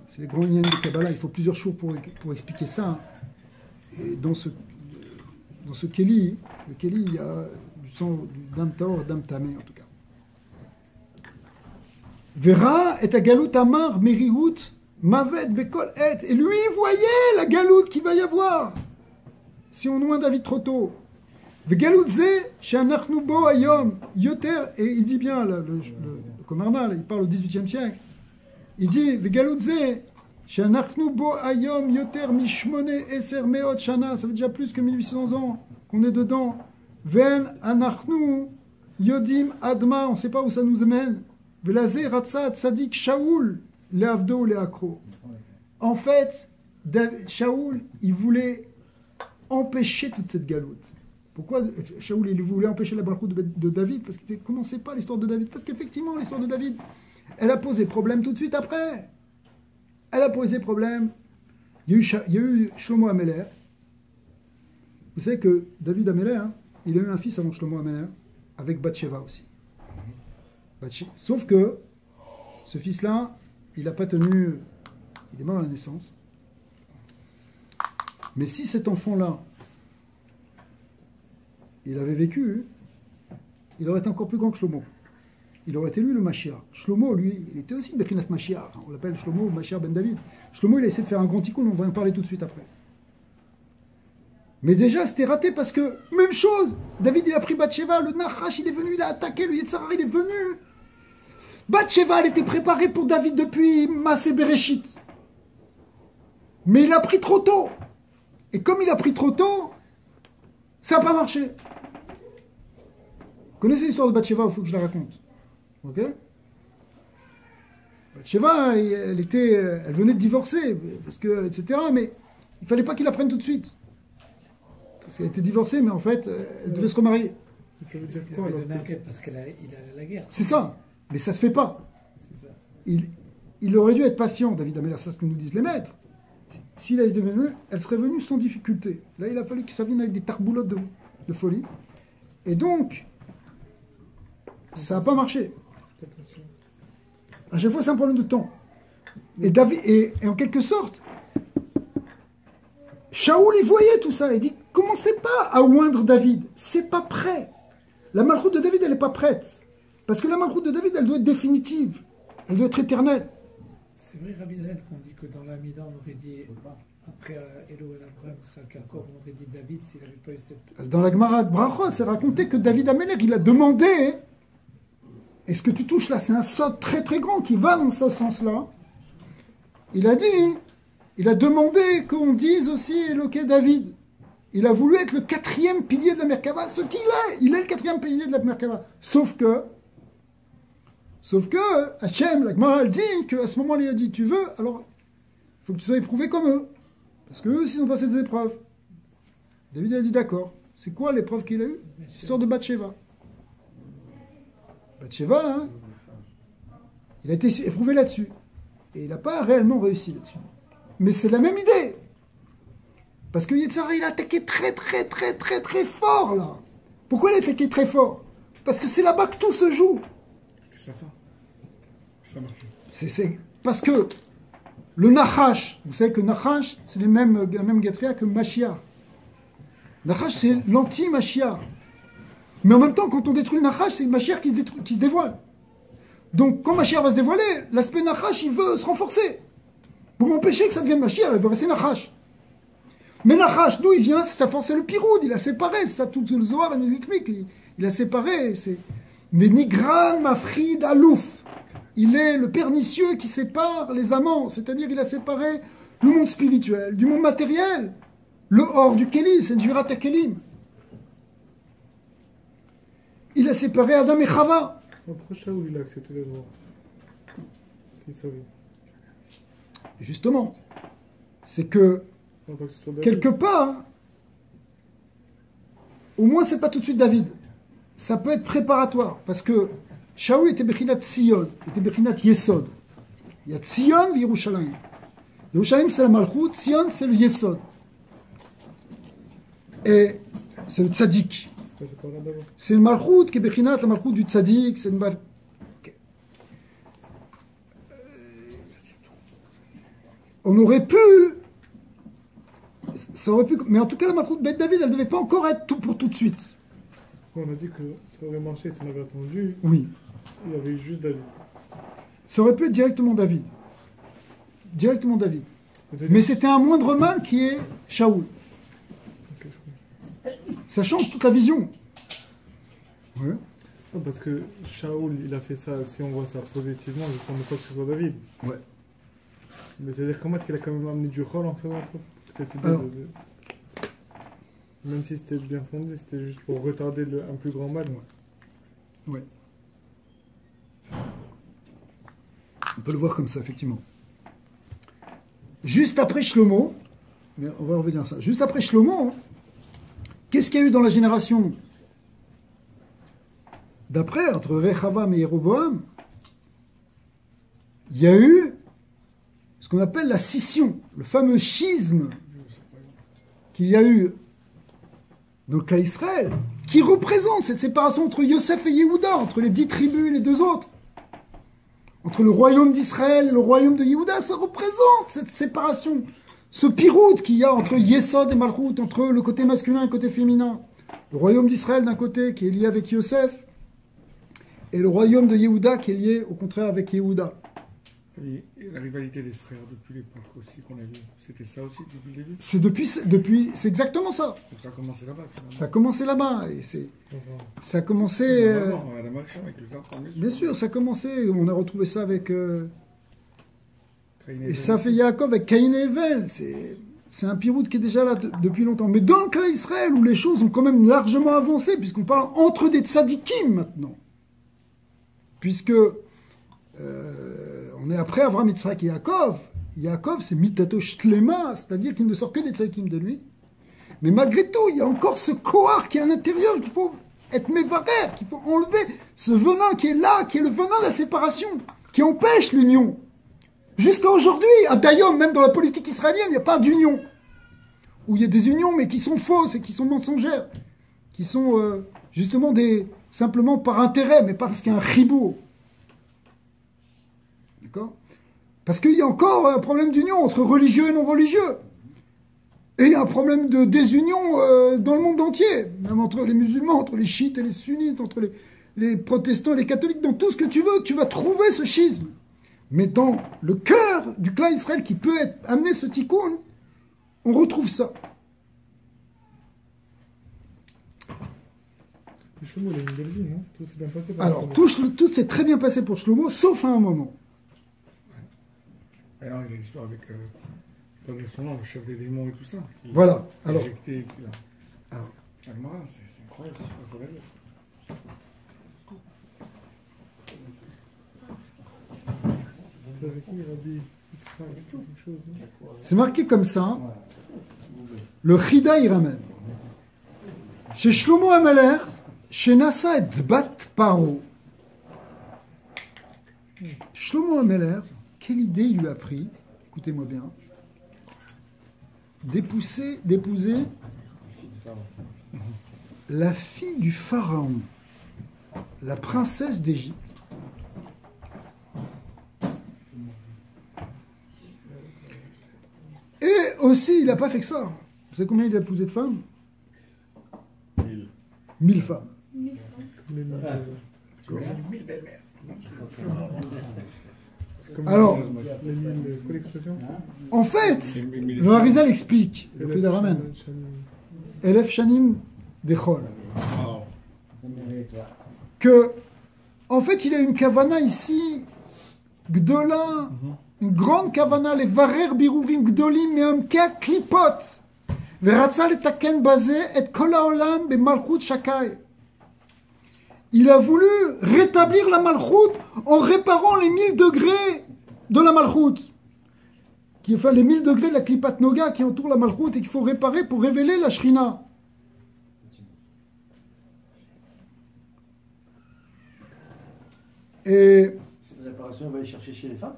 C'est les grands liens de Kabbalah. Il faut plusieurs jours pour expliquer ça. Et dans ce Kéli, le Kéli, il y a du sang du Dam Taor, Dam Tamé en tout cas. Vera et à Galout Amar, Merihut, Mavet, Bekol et. Et lui, voyait la galoute qu'il va y avoir si on loin David trop tôt. Galout Zé, chez Anachnubo Ayom, Yoter, et il dit bien, le Komarna, il parle au XVIIIe siècle, il dit Galout Zé, Shanachnu bo ayom yoter mishmone eser meot shana, ça veut déjà plus que 1800 ans qu'on est dedans. Ven anachnu yodim adma, on ne sait pas où ça nous mène. Velazé ratsa tzadik Shaoul leavdo leakro. En fait, Shaoul, il voulait empêcher toute cette galoute. Pourquoi Shaoul il voulait empêcher la balchoute de David? Parce qu'il ne commençait pas l'histoire de David. Parce qu'effectivement, l'histoire de David, elle a posé problème tout de suite après. Elle a posé problème. Il y a eu Shlomo Améler. Vous savez que David Améler, il a eu un fils avant Shlomo Améler, avec Bathsheba aussi. Sauf que ce fils-là, il n'a pas tenu. Il est mort à la naissance. Mais si cet enfant-là, il avait vécu, il aurait été encore plus grand que Shlomo. Il aurait été lui le Mashiach. Shlomo, lui, il était aussi Bechinat Mashiach. On l'appelle Shlomo Mashiach ben David. Shlomo, il a essayé de faire un grand tikkun, on va en parler tout de suite après. Mais déjà, c'était raté parce que, même chose, David, il a pris Bathsheba, le Nachash, il est venu, il a attaqué, le Yetzarar, il est venu. Bathsheba, elle était préparée pour David depuis Massé Bereshit. Mais il a pris trop tôt. Et comme il a pris trop tôt, ça n'a pas marché. Vous connaissez l'histoire de Bathsheba, il faut que je la raconte. Ok? Bathsheba, elle venait de divorcer, parce que, etc. Mais il ne fallait pas qu'il la prenne tout de suite. Parce qu'elle était divorcée, mais en fait, elle devait se remarier. Ça veut dire Il quoi avait alors? donné un quête parce qu'il allait à la guerre. C'est ça. Mais ça ne se fait pas. C'est ça. Il aurait dû être patient, David Ameller, c'est ce que nous disent les maîtres. S'il avait devenu, elle serait venue sans difficulté. Là, il a fallu que ça vienne avec des tarboulottes de folie. Et donc, ça n'a pas marché. À chaque fois, c'est un problème de temps. Et David, et en quelque sorte, Shaoul, il voyait tout ça. Il dit, commencez pas à oindre David. C'est pas prêt. La malchoute de David, elle n'est pas prête. Parce que la malchoute de David, elle doit être définitive. Elle doit être éternelle. C'est vrai, Rabbi Daniel, qu'on dit que dans l'Amida, on aurait dit, après Elo et Abraham, sera qu'encore, on aurait dit David s'il n'avait pas eu cette. Dans la Gemara de Brachot, c'est raconté que David Ameller, il a demandé, et ce que tu touches là, c'est un saut très très grand qui va dans ce sens-là. Il a dit, il a demandé qu'on dise aussi Eloké David. Il a voulu être le 4e pilier de la Merkava, ce qu'il est. Il est le 4e pilier de la Merkava. Sauf que, Hachem, la Gemara, elle dit qu'à ce moment-là, il a dit, tu veux, alors, il faut que tu sois éprouvé comme eux. Parce qu'eux aussi, ils ont passé des épreuves. David a dit, d'accord. C'est quoi l'épreuve qu'il a eue? L'histoire de Bathsheba. Bathsheba, hein, il a été éprouvé là-dessus. Et il n'a pas réellement réussi là-dessus. Mais c'est la même idée. Parce que Yetzirah, il a attaqué très fort, là. Pourquoi il a attaqué très fort? Parce que c'est là-bas que tout se joue. C'était sa fin. Ça marche. C'est parce que le Nachash, vous savez que Nachash, c'est la même Gatria que Mashiach. Nachash, c'est l'anti-Mashiach. Mais en même temps, quand on détruit le Nachash, c'est le Mashiach qui se dévoile. Donc, quand Mashiach va se dévoiler, l'aspect Nachash, il veut se renforcer. Pour empêcher que ça devienne Mashiach, il veut rester Nachash. Mais Nachash, d'où il vient? Ça forçait le Piroud, il a séparé, ça tout le Zohar et le Zikmik, il a séparé. Mais Nigran Mafrid Alouf, il est le pernicieux qui sépare les amants, c'est-à-dire il a séparé le monde spirituel du monde matériel, le hors du Kéli, c'est Njirat Kelim. Il a séparé Adam et Chava. Pourquoi Shaoul il a accepté les droits? S'il savait. Justement, c'est que Non, pas que ce soit David. quelque part, au moins c'est pas tout de suite David. Ça peut être préparatoire, parce que Shaoul était Bechinat Sion, était Bechinat Yesod. Il y a Sion et Yerushalayim. Yerushalayim c'est la Malchut, Sion c'est le Yesod. Et c'est le Tzadik. C'est pas là d'abord. C'est le Malchut qui est Bechinat, la Malchut du Tzadik, c'est une balle. On aurait pu, ça aurait pu, mais en tout cas la Malchut Beth David, elle ne devait pas encore être tout pour tout de suite. On a dit que ça aurait marché si on avait attendu. Oui. Il y avait eu juste David. Ça aurait pu être directement David. Directement David. Mais c'était un moindre mal qui est Shaoul. Ok, je comprends. Ça change toute la vision. Ouais. Non, parce que Shaoul, il a fait ça, si on voit ça positivement, je ne pense pas que ce soit David. Ouais. Mais c'est-à-dire comment est-ce qu'il a quand même amené du rôle en faisant ça? Cette idée Alors. Même si c'était bien fondé, c'était juste pour retarder un plus grand mal. Ouais. On peut le voir comme ça, effectivement. Juste après Shlomo, mais on va revenir à ça. Juste après Shlomo, qu'est-ce qu'il y a eu dans la génération d'après, entre Rechavam et Jéroboam? Il y a eu ce qu'on appelle la scission, le fameux schisme qu'il y a eu dans le cas Israël, qui représente cette séparation entre Yosef et Yehuda, entre les 10 tribus et les 2 autres. Entre le royaume d'Israël et le royaume de Yehuda, ça représente cette séparation. Ce piroute qu'il y a entre Yesod et Malchut, entre le côté masculin et le côté féminin. Le royaume d'Israël d'un côté qui est lié avec Yosef, et le royaume de Yehuda qui est lié au contraire avec Yehuda. Et la rivalité des frères depuis l'époque aussi qu'on a vu, c'était ça aussi depuis le début. C'est exactement ça. Donc ça a commencé là-bas finalement. Ça a commencé là-bas. Et ça a commencé. La marche avec le temps, Bien sûr, ça a commencé. On a retrouvé ça avec Caïn et Esaf et Yaakov, avec Caïn et Evel. c'est un piroute qui est déjà là depuis longtemps. Mais dans le cas d'Israël, où les choses ont quand même largement avancé, puisqu'on parle entre des tzadikim maintenant, puisque on est après Avraham, Yitzhak et Yaakov. Yaakov, c'est mitato shlema, c'est-à-dire qu'il ne sort que des tzadikim de lui. Mais malgré tout, il y a encore ce kohar qui est à l'intérieur, qu'il faut être mévarer, qu'il faut enlever, ce venin qui est là, qui est le venin de la séparation, qui empêche l'union. Jusqu'à aujourd'hui, à Dayom, même dans la politique israélienne, il n'y a pas d'union. Où il y a des unions, mais qui sont fausses et qui sont mensongères. Qui sont justement simplement par intérêt, mais pas parce qu'il y a un chibour. D'accord ? Parce qu'il y a encore un problème d'union entre religieux et non religieux. Et il y a un problème de désunion dans le monde entier. Même entre les musulmans, entre les chiites et les sunnites, entre les protestants et les catholiques, dans tout ce que tu veux, tu vas trouver ce schisme. Mais dans le cœur du clan Israël qui peut amener ce tikkun, on retrouve ça. Shlomo, il a une belle vie, non? Tout s'est bien passé. Alors, tout s'est très bien passé pour Shlomo, sauf à un moment. Alors, il y a l'histoire avec, pas de son nom, le chef des démons et tout ça. Voilà. Alors, injecté, alors, Agmara, c'est incroyable, il faut la lire. c'est marqué comme ça. Le Chida il ramène. Chez Shlomo Ameler, chez Nassa et Dbat Paro. Shlomo Ameler, quelle idée il lui a pris, écoutez-moi bien, d'épouser la fille du pharaon, la princesse d'Égypte. Et aussi, il n'a pas fait que ça. Vous savez combien il a épousé de femmes? 1000 femmes. Alors, en fait, le Harizal explique, le Chida ramène, Elef Shanim Dechol, que, en fait, il a une kavana ici, Gdola, une grande kavana, les varer birouvrim gdolim, me'am kea klipot, ve'ratza letaken bazé et kol ha'olam be'malchut shakai. Il a voulu rétablir la malchoute en réparant les 1000 degrés de la malchoute. Enfin, les 1000 degrés de la klipat noga qui entoure la malchoute et qu'il faut réparer pour révéler la shrina. Et Cette réparation, on va aller chercher chez les femmes?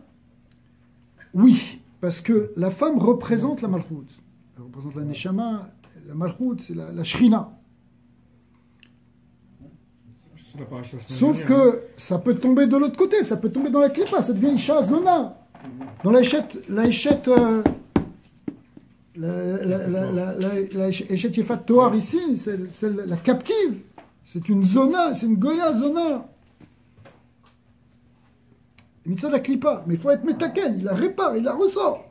oui, parce que la femme représente la malchoute. Elle représente la neshama, la malchoute, c'est la shrina. Sauf que ça peut tomber de l'autre côté, ça peut tomber dans la clipa, ça devient Isha Zona. Dans la échette Yefat Toar ici, c'est la captive. C'est une zona, c'est une Goya Zona. Il met ça de la clipa, mais il faut être métaken, il la répare, il la ressort.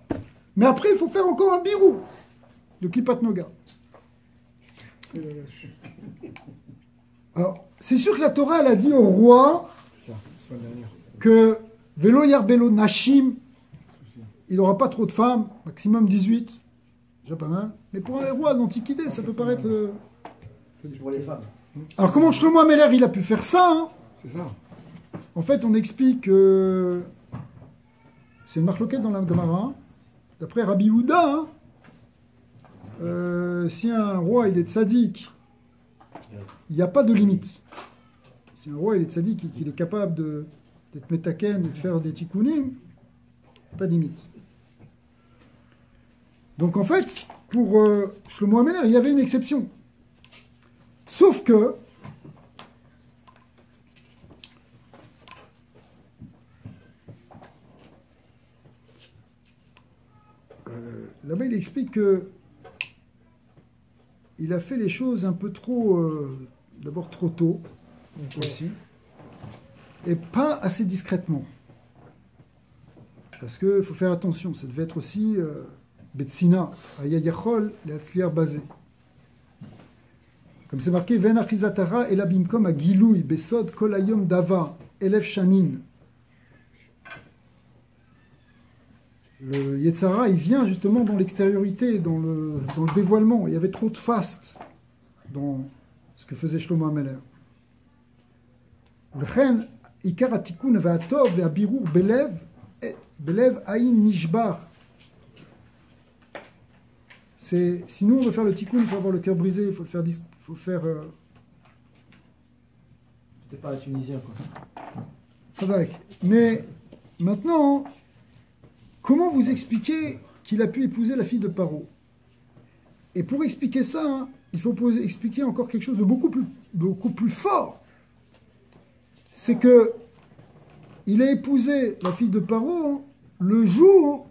Mais après, il faut faire encore un birou de Klipat Noga. Alors, c'est sûr que la Torah, elle a dit au roi que Velo Yarbelo Nashim, il n'aura pas trop de femmes, maximum 18, déjà pas mal. Mais pour un roi d'Antiquité, ça peut paraître... Pour les femmes. Alors comment Shlomo Ameler, il a pu faire ça, hein? C'est ça. En fait, on explique que c'est une marloquette dans la Gemara. D'après Rabbi Houda, hein, si un roi il est tzaddik, il n'y a pas de limite. Si un roi il est tzaddik et qu'il est capable d'être metaken et de faire des tikkunim, pas de limite. Donc en fait, pour Shlomo Ameler, il y avait une exception. Sauf que là-bas, il explique que il a fait les choses un peu trop, d'abord trop tôt, aussi, et pas assez discrètement. Parce qu'il faut faire attention, ça devait être aussi Betsina, Ayayachol, et Atzliar basé. Comme c'est marqué, Ven achizatara el abimkom agiloui, besod kol hayom dava, elef shanin. Le Yetzara, il vient justement dans l'extériorité, dans le dévoilement. Il y avait trop de faste dans ce que faisait Shlomo HaMelech. L'chen ikar hatikun ve'atov ve'abirur belev ayin nishbar. Sinon, on veut faire le tikkun, il faut avoir le cœur brisé, il faut le faire. C'était pas un Tunisien, quoi. Mais maintenant, comment vous expliquer qu'il a pu épouser la fille de Paro? Et pour expliquer ça, hein, il faut expliquer encore quelque chose de beaucoup plus fort. C'est que il a épousé la fille de Paro hein, le jour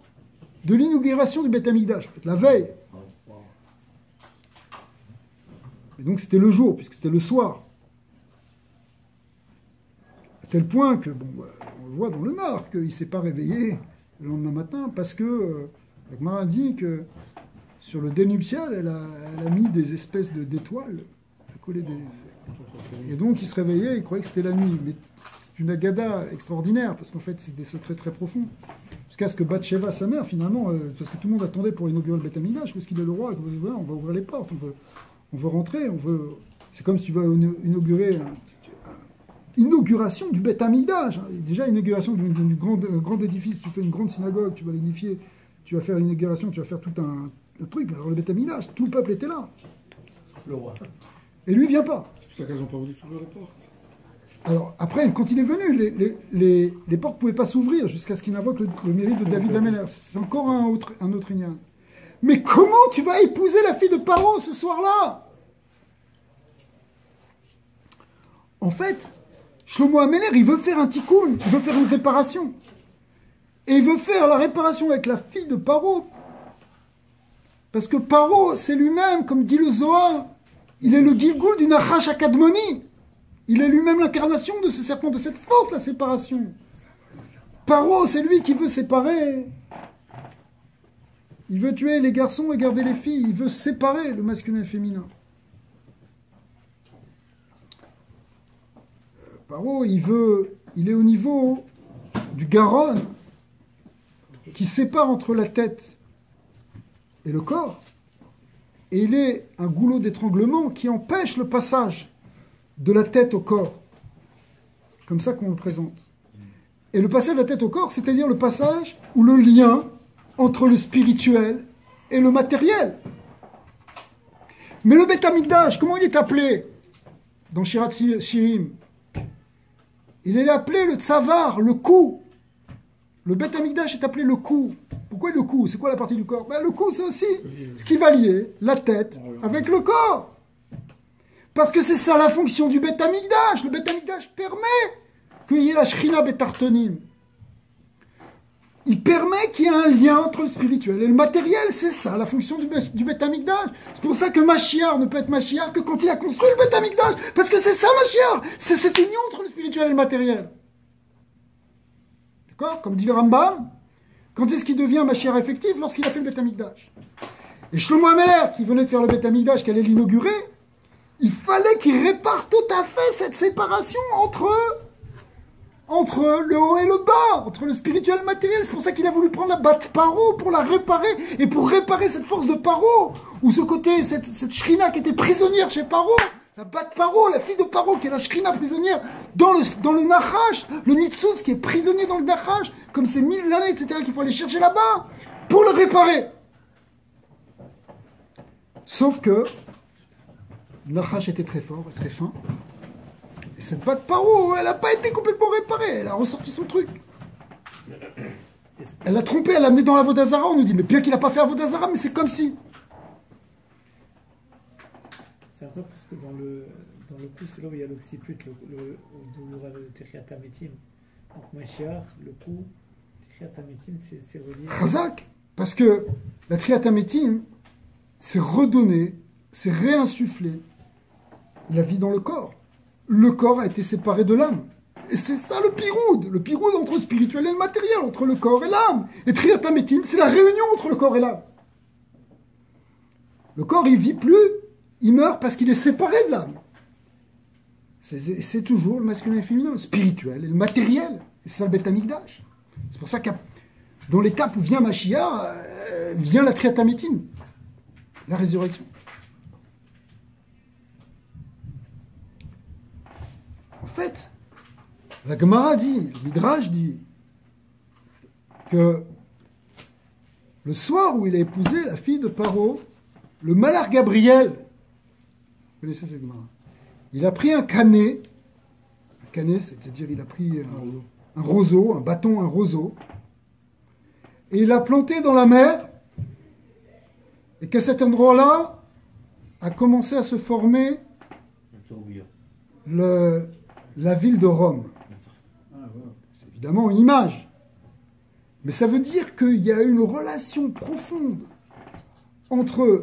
de l'inauguration du Beth Amikdash, la veille. Et donc c'était le jour, puisque c'était le soir. À tel point que, bon, on le voit dans le Nord, qu'il ne s'est pas réveillé le lendemain matin, parce que la Gemara dit que sur le dénuptial, elle a mis des espèces d'étoiles, à coller des... Et donc il se réveillait, il croyait que c'était la nuit. Mais c'est une agada extraordinaire, parce qu'en fait c'est des secrets très profonds. Jusqu'à ce que Bathsheba, sa mère, finalement, parce que tout le monde attendait pour inaugurer le Beth Amikdash, où est-ce qu'il est le roi? On va ouvrir les portes, on veut rentrer, c'est comme si tu vas inaugurer inauguration du Beth Amikdash. Déjà, inauguration d'un grand édifice, tu fais une grande synagogue, tu vas l'édifier, tu vas faire l'inauguration, tu vas faire tout un truc. Alors le Beth Amikdash, tout le peuple était là. Sauf le roi. Et lui, il vient pas. C'est pour ça qu'elles n'ont pas voulu s'ouvrir les portes. Alors, après, quand il est venu, les portes ne pouvaient pas s'ouvrir jusqu'à ce qu'il invoque le mérite de David Améler. C'est encore un autre ignan. Mais comment tu vas épouser la fille de Paro ce soir-là? En fait, Shlomo HaMelech, il veut faire un tikkun, il veut faire une réparation. Et il veut faire la réparation avec la fille de Paro. Parce que Paro, c'est lui-même, comme dit le Zohar, il est le Gilgul du Nachash Akadmoni. Il est lui-même l'incarnation de ce serpent, de cette force, la séparation. Paro, c'est lui qui veut séparer. Il veut tuer les garçons et garder les filles. Il veut séparer le masculin et le féminin. Paro, il est au niveau du Garonne qui sépare entre la tête et le corps. Et il est un goulot d'étranglement qui empêche le passage de la tête au corps. Comme ça qu'on le présente. Et le passage de la tête au corps, c'est-à-dire le passage ou le lien entre le spirituel et le matériel. Mais le Beth Amikdash, comment il est appelé dans Shirat Shirim? Il est appelé le Tsavar, le cou. Le Beth Amikdash est appelé le cou. Pourquoi le cou? C'est quoi la partie du corps? Le cou, c'est aussi ce qui va lier la tête avec le corps. Parce que c'est ça la fonction du Beth Amikdash. Le Beth Amikdash permet qu'il y ait la Shrina Betartonim. Il permet qu'il y ait un lien entre le spirituel et le matériel. C'est ça la fonction du Beth Amikdash. C'est pour ça que Mashiach ne peut être Mashiach que quand il a construit le Beth Amikdash. Parce que c'est ça Mashiach. C'est cette union entre le spirituel et le matériel. D'accord? Comme dit le Rambam, quand est-ce qu'il devient Mashiach effectif? Lorsqu'il a fait le Beth Amikdash. Et Shlomo HaMelech, qui venait de faire le Beth Amikdash, qui allait l'inaugurer, il fallait qu'il répare tout à fait cette séparation entre le haut et le bas, entre le spirituel et le matériel. C'est pour ça qu'il a voulu prendre la batte Paro pour la réparer, et pour réparer cette force de Paro, ou ce côté, cette Shrina qui était prisonnière chez Paro, la batte Paro, la fille de Paro, qui est la Shrina prisonnière dans le Nachash, le Nitsus qui est prisonnier dans le Nachash, comme ces 1000 années, etc., qu'il faut aller chercher là-bas, pour le réparer. Sauf que le Nachash était très fort et très fin. Et cette batte Paro, elle n'a pas été complètement réparée. Elle a ressorti son truc. Elle l'a trompé, elle l'a amené dans la Vodazara. On nous dit, mais bien qu'il n'a pas fait la Vodazara, mais c'est comme si. C'est vrai parce que dans le coup, c'est là où il y a l'occiput, le Techriat Hametim. Donc Mashiach, le coup, Techriat Hametim, c'est relié. Chazak, parce que la Techriat Hametim, c'est redonner, c'est réinsuffler la vie dans le corps. Le corps a été séparé de l'âme. Et c'est ça le piroud entre le spirituel et le matériel, entre le corps et l'âme. Et Techriat Hametim, c'est la réunion entre le corps et l'âme. Le corps, il vit plus, il meurt parce qu'il est séparé de l'âme. C'est toujours le masculin et le féminin, le spirituel et le matériel. Et c'est ça le Beth Amikdash. C'est pour ça dans l'étape où vient Mashiach, vient la Triat HaMetim, la résurrection. En fait, la Gemara dit, le Midrash dit, que le soir où il a épousé la fille de Paro, le malach Gabriel, vous connaissez cette Gemara, il a pris un canet, c'est-à-dire il a pris un roseau, un bâton, un roseau, et il l'a planté dans la mer, et qu'à cet endroit-là a commencé à se former la ville de Rome. C'est évidemment une image, mais ça veut dire qu'il y a une relation profonde entre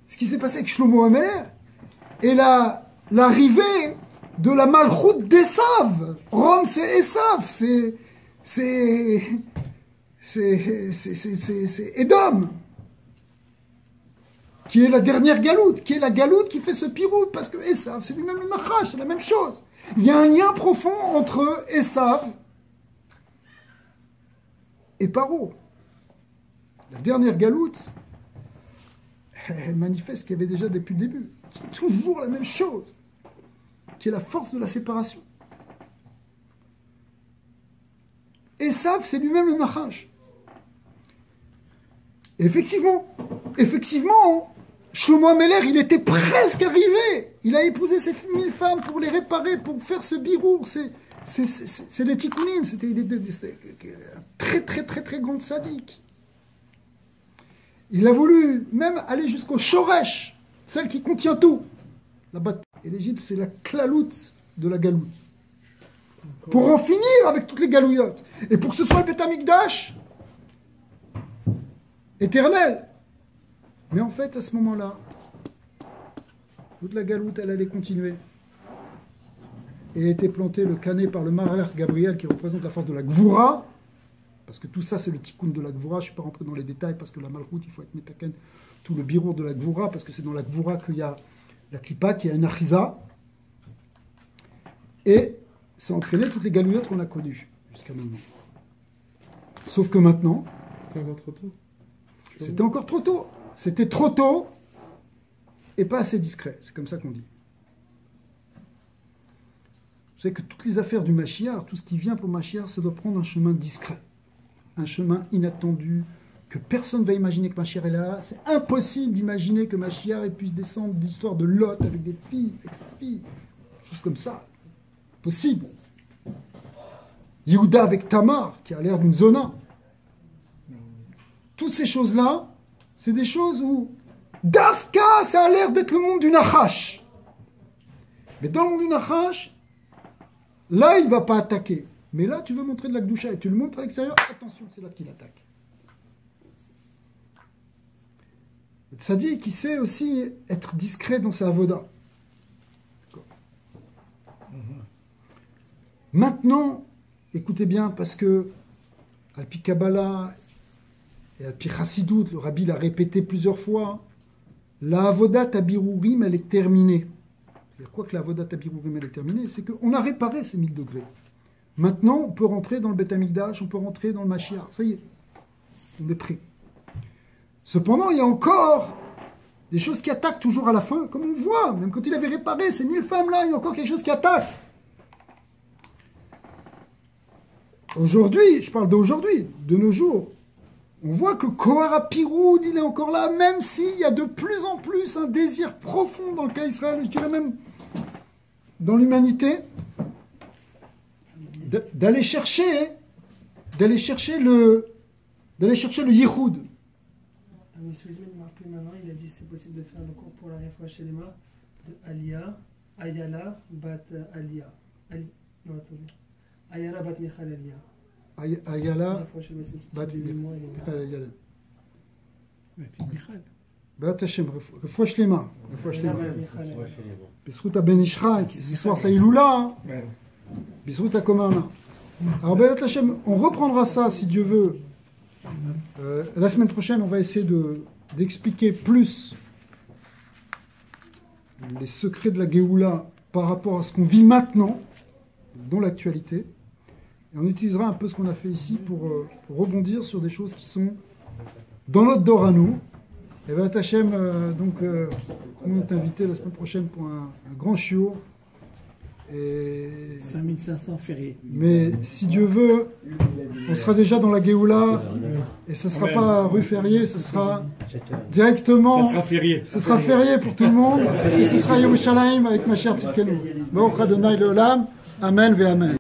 ce qui s'est passé avec Shlomo HaMelech et l'arrivée de la malchoute d'Esav. Rome, c'est Esav, c'est Édom, qui est la dernière galoute, qui est la galoute qui fait ce pirout, parce que Esav, c'est lui-même le Nachash, c'est la même chose. Il y a un lien profond entre Esav et Paro. La dernière galoute, elle manifeste ce qu'il y avait déjà depuis le début, qui est toujours la même chose, qui est la force de la séparation. Esav, c'est lui-même le Nachash. Effectivement, Shlomo HaMelech, il était presque arrivé. Il a épousé ces 1000 femmes pour les réparer, pour faire ce birour. C'est les tikkunim, c'était un très très très très grand sadique. Il a voulu même aller jusqu'au Shoresh, celle qui contient tout. Et l'Égypte, c'est la claloute de la galoute. Pour en finir avec toutes les galouillottes. Et pour que ce soit le Beth Amikdash éternel. Mais en fait, à ce moment-là, toute la galoute, elle allait continuer. Et était planté le canet par le malach Gabriel qui représente la force de la Gvoura. Parce que tout ça, c'est le tikkun de la Gvoura. Je ne suis pas rentré dans les détails parce que la malchoute, il faut être metaken tout le birour de la Gvoura. Parce que c'est dans la Gvoura qu'il y a la Klippa, qu'il y a une Achiza. Et ça a entraîné toutes les galouillottes qu'on a connues jusqu'à maintenant. Sauf que maintenant... C'était encore trop tôt. C'était encore trop tôt. C'était trop tôt et pas assez discret. C'est comme ça qu'on dit. Vous savez que toutes les affaires du Mashiach, tout ce qui vient pour Mashiach, ça doit prendre un chemin discret. Un chemin inattendu, que personne ne va imaginer que Mashiach est là. C'est impossible d'imaginer que Mashiach puisse descendre de l'histoire de Lot avec des filles, avec sa fille. Des choses comme ça. Possible. Yehuda avec Tamar, qui a l'air d'une zona. Toutes ces choses-là, c'est des choses où Dafka, ça a l'air d'être le monde du Nachash. Mais dans le monde du Nachash, là, il ne va pas attaquer. Mais là, tu veux montrer de la Gdusha et tu le montres à l'extérieur, attention, c'est là qu'il attaque. Le tzaddik, qui sait aussi être discret dans sa avoda. Maintenant, écoutez bien, parce que Alpi Kabbalah et Alpi Chassidut, le rabbi l'a répété plusieurs fois, la avodat abirurim, elle est terminée. C'est-à-dire quoi que la avodat abirurim, elle est terminée, c'est qu'on a réparé ces 1000 degrés. Maintenant, on peut rentrer dans le Beth Amikdash, on peut rentrer dans le Mashiach. Ça y est, on est prêt. Cependant, il y a encore des choses qui attaquent toujours à la fin, comme on voit, même quand il avait réparé ces 1000 femmes-là, il y a encore quelque chose qui attaque. Aujourd'hui, je parle d'aujourd'hui, de nos jours, on voit que Kohara Piroud, il est encore là, même s'il y a de plus en plus un désir profond dans le cas d'Israël, je dirais même dans l'humanité, d'aller chercher le Yichud. Excusez-moi de me rappeler maintenant, il a dit que c'est possible de faire le cours pour la Refoua Shelema de Alia, Ayala, Bat Alia. Non, attendez. Ayala, Bat Michal Alia. Ayala, Bat Michal. Bat Hashem, Refoua Shelema. Refoua Shelema. Bisrout à Ben Ishraï, ce soir ça Iloula. Bisrout à Komana. Alors Bat Hashem, on reprendra ça si Dieu veut. La semaine prochaine, on va essayer d'expliquer plus les secrets de la Géoula par rapport à ce qu'on vit maintenant, dans l'actualité. Et on utilisera un peu ce qu'on a fait ici pour rebondir sur des choses qui sont dans notre dor à nous. Et bien, Hachem, on est invité la semaine prochaine pour un grand shiur. Et... 5500 fériés. Mais si Dieu veut, on sera déjà dans la Géoula. Et ce ne sera pas rue fériée, ce sera directement. Ça sera férié. Ce sera férié pour tout le monde. Parce que ce sera Yerushalayim avec ma chère Tzidkenu. Baruch Adonai Leolam. Amen ve Amen.